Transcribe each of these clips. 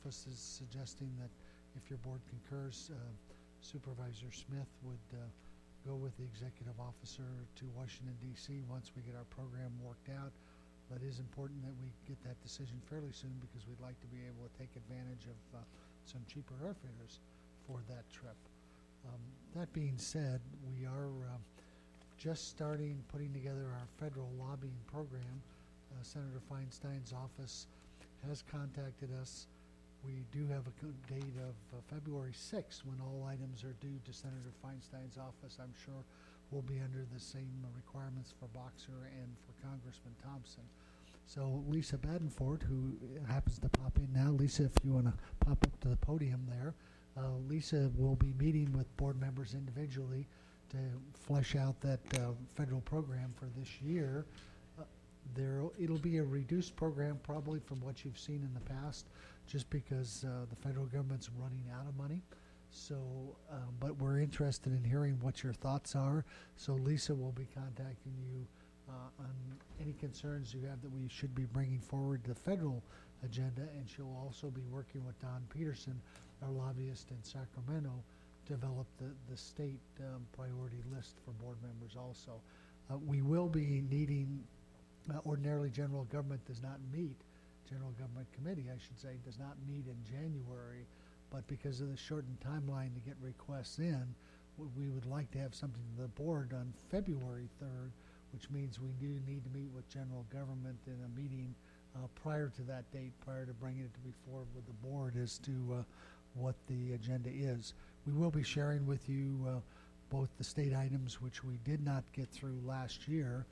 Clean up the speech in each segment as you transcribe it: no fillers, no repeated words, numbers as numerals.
office is suggesting that if your board concurs, Supervisor Smith would go with the executive officer to Washington, D.C. once we get our program worked out. But it is important that we get that decision fairly soon because we'd like to be able to take advantage of some cheaper airfares for that trip. That being said, we are just starting putting together our federal lobbying program. Senator Feinstein's office has contacted us. We do have a date of February 6th when all items are due to Senator Feinstein's office. I'm sure we'll be under the same requirements for Boxer and for Congressman Thompson. So Lisa Badenford, who happens to pop in now, Lisa, if you want to pop up to the podium there, Lisa will be meeting with board members individually to flesh out that federal program for this year. It'll be a reduced program probably from what you've seen in the past, just because the federal government's running out of money. So, but we're interested in hearing what your thoughts are. So Lisa will be contacting you on any concerns you have that we should be bringing forward to the federal agenda, and she'll also be working with Don Peterson, our lobbyist in Sacramento, to develop the state priority list for board members also. We will be needing, ordinarily general government does not meet, General Government Committee, I should say, does not meet in January, but because of the shortened timeline to get requests in, we would like to have something to the board on February 3rd, which means we do need to meet with general government in a meeting prior to that date, prior to bringing it before with the board as to what the agenda is. We will be sharing with you both the state items, which we did not get through last year,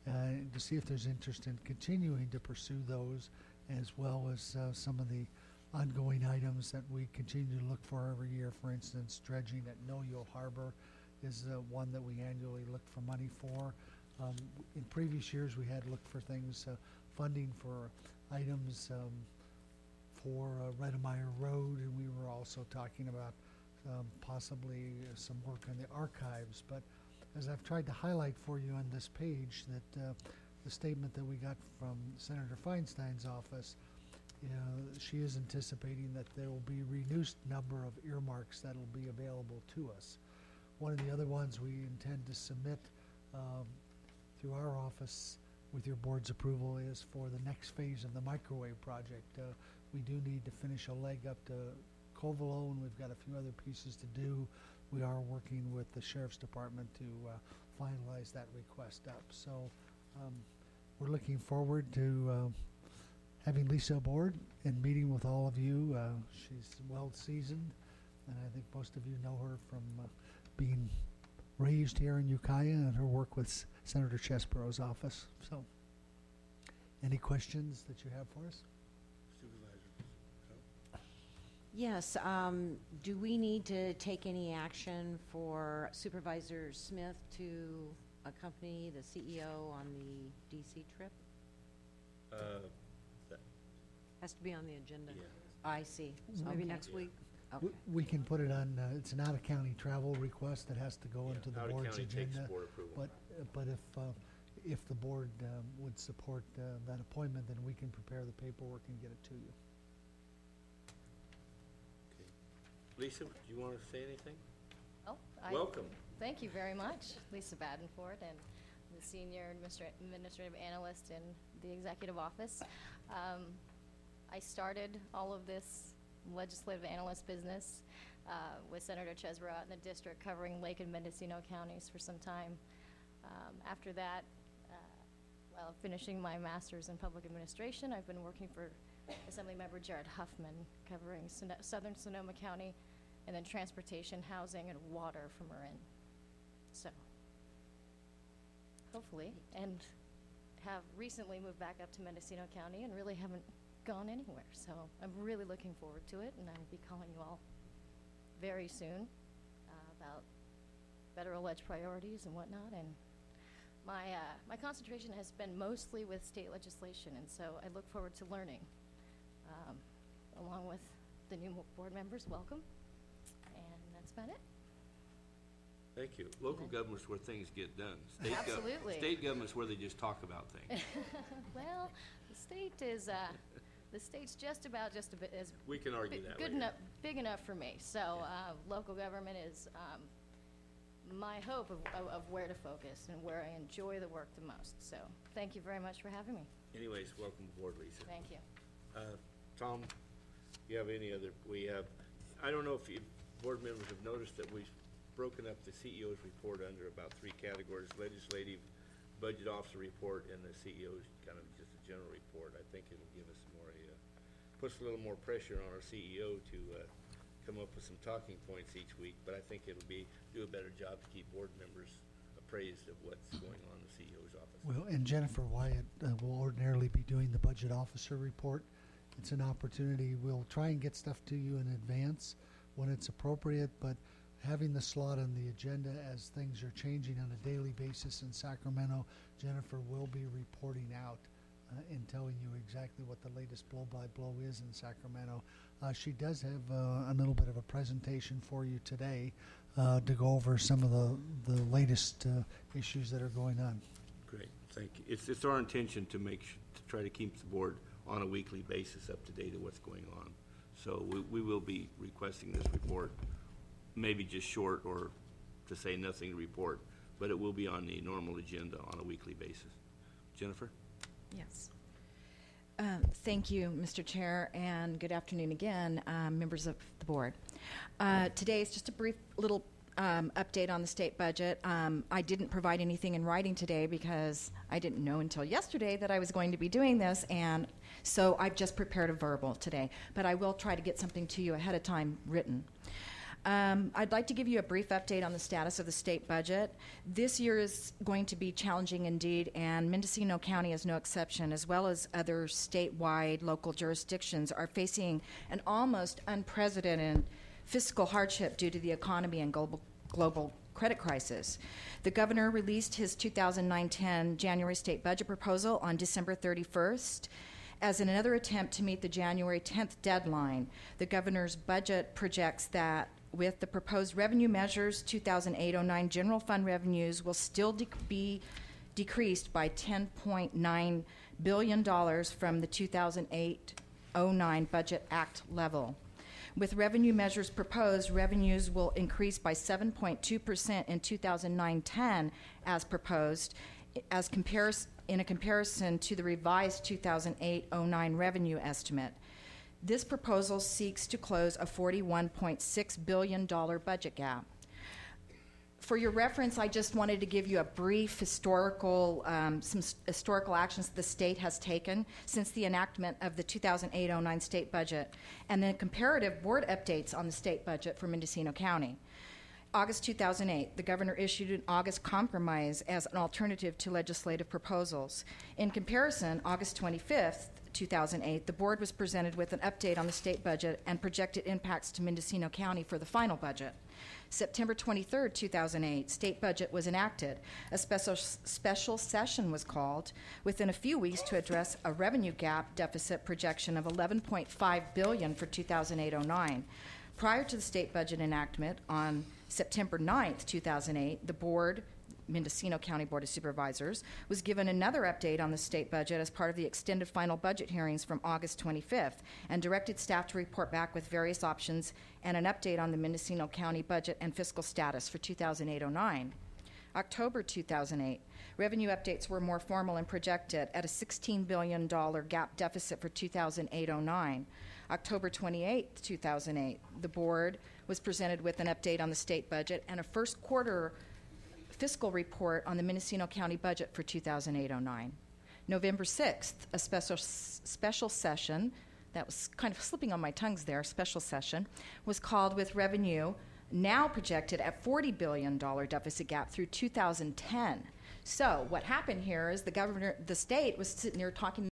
to see if there's interest in continuing to pursue those, as well as some of the ongoing items that we continue to look for every year. For instance, dredging at No-Yo Harbor is one that we annually look for money for. In previous years, we had looked for things, funding for items for Redemeyer Road, and we were also talking about possibly some work on the archives. But as I've tried to highlight for you on this page, that the statement that we got from Senator Feinstein's office, she is anticipating that there will be a reduced number of earmarks that will be available to us. One of the other ones we intend to submit through our office with your board's approval is for the next phase of the microwave project. We do need to finish a leg up to Covelo, and we've got a few other pieces to do. We are working with the Sheriff's Department to finalize that request up. So we're looking forward to having Lisa aboard and meeting with all of you. She's well seasoned, and I think most of you know her from being raised here in Ukiah and her work with Senator Chesborough's office. So any questions that you have for us? Yes, do we need to take any action for Supervisor Smith to accompany the CEO on the DC trip? Has to be on the agenda. Yeah. I see. So maybe next week? Okay. We can put it on, it's an out-of-county travel request that has to go into the board's agenda. But if the board would support that appointment, then we can prepare the paperwork and get it to you. Lisa, do you want to say anything? Oh, welcome. Thank you very much, Lisa Badenford, and the Senior Administrative Analyst in the Executive Office. I started all of this legislative analyst business with Senator Chesborough out in the district, covering Lake and Mendocino counties for some time. After that, while finishing my master's in public administration, I've been working for Assemblymember Jared Huffman, covering southern Sonoma County, and then transportation, housing, and water for Marin. So, hopefully, and have recently moved back up to Mendocino County and really haven't gone anywhere. So I'm really looking forward to it, and I will be calling you all very soon about federal ledge priorities and whatnot. And my concentration has been mostly with state legislation, and so I look forward to learning. Along with the new board members, welcome. And that's about it. Thank you. Local government's where things get done. Absolutely. State government's where they just talk about things. Well, the the state's just a bit as We can argue that later. big enough for me. So local government is my hope of where to focus and where I enjoy the work the most. So thank you very much for having me. Anyways, welcome aboard, Lisa. Thank you. Tom, you have any other, I don't know if you board members have noticed that we've broken up the CEO's report under about 3 categories: legislative, budget officer report, and the CEO's kind of just a general report. I think it'll give us more, puts a little more pressure on our CEO to come up with some talking points each week, but I think it'll do a better job to keep board members appraised of what's going on in the CEO's office. Well, and Jennifer Wyatt will ordinarily be doing the budget officer report. It's an opportunity. We'll try and get stuff to you in advance when it's appropriate, but having the slot on the agenda as things are changing on a daily basis in Sacramento, Jennifer will be reporting out and telling you exactly what the latest blow-by-blow is in Sacramento. She does have a little bit of a presentation for you today to go over some of the latest issues that are going on. Great, thank you. It's our intention to try to keep the board on a weekly basis up to date of what's going on. So we will be requesting this report, maybe just short or to say nothing to report, but it will be on the normal agenda on a weekly basis. Jennifer? Yes. Thank you, Mr. Chair, and good afternoon again, members of the board. Today is just a brief little update on the state budget. I didn't provide anything in writing today because I didn't know until yesterday that I was going to be doing this, and so I've just prepared a verbal today, but I will try to get something to you ahead of time written. I'd like to give you a brief update on the status of the state budget. This year is going to be challenging indeed, and Mendocino County is no exception, as well as other statewide local jurisdictions are facing an almost unprecedented fiscal hardship due to the economy and global credit crisis. The governor released his 2009-10 January state budget proposal on December 31st. As in another attempt to meet the January 10th deadline, the governor's budget projects that with the proposed revenue measures, 2008-09 general fund revenues will still be decreased by $10.9 billion from the 2008-09 Budget Act level. With revenue measures proposed, revenues will increase by 7.2% in 2009-10 as proposed, in a comparison to the revised 2008-09 revenue estimate. This proposal seeks to close a $41.6 billion budget gap. For your reference, I just wanted to give you a brief historical, some historical actions the state has taken since the enactment of the 2008-09 state budget, and then comparative board updates on the state budget for Mendocino County. August 2008, the governor issued an August compromise as an alternative to legislative proposals. In comparison, August 25th, 2008, the board was presented with an update on the state budget and projected impacts to Mendocino County for the final budget. September 23rd, 2008, state budget was enacted. A special session was called within a few weeks to address a revenue gap deficit projection of $11.5 billion for 2008-09. Prior to the state budget enactment on September 9th, 2008, the board, Mendocino County Board of Supervisors, was given another update on the state budget as part of the extended final budget hearings from August 25th and directed staff to report back with various options and an update on the Mendocino County budget and fiscal status for 2008-09. October 2008, revenue updates were more formal and projected at a $16 billion gap deficit for 2008-09. October 28, 2008, the board was presented with an update on the state budget and a first quarter fiscal report on the Mendocino County budget for 2008-09. November 6th, a special session, that was kind of slipping on my tongues there, special session, was called with revenue now projected at $40 billion deficit gap through 2010. So what happened here is the state was sitting there talking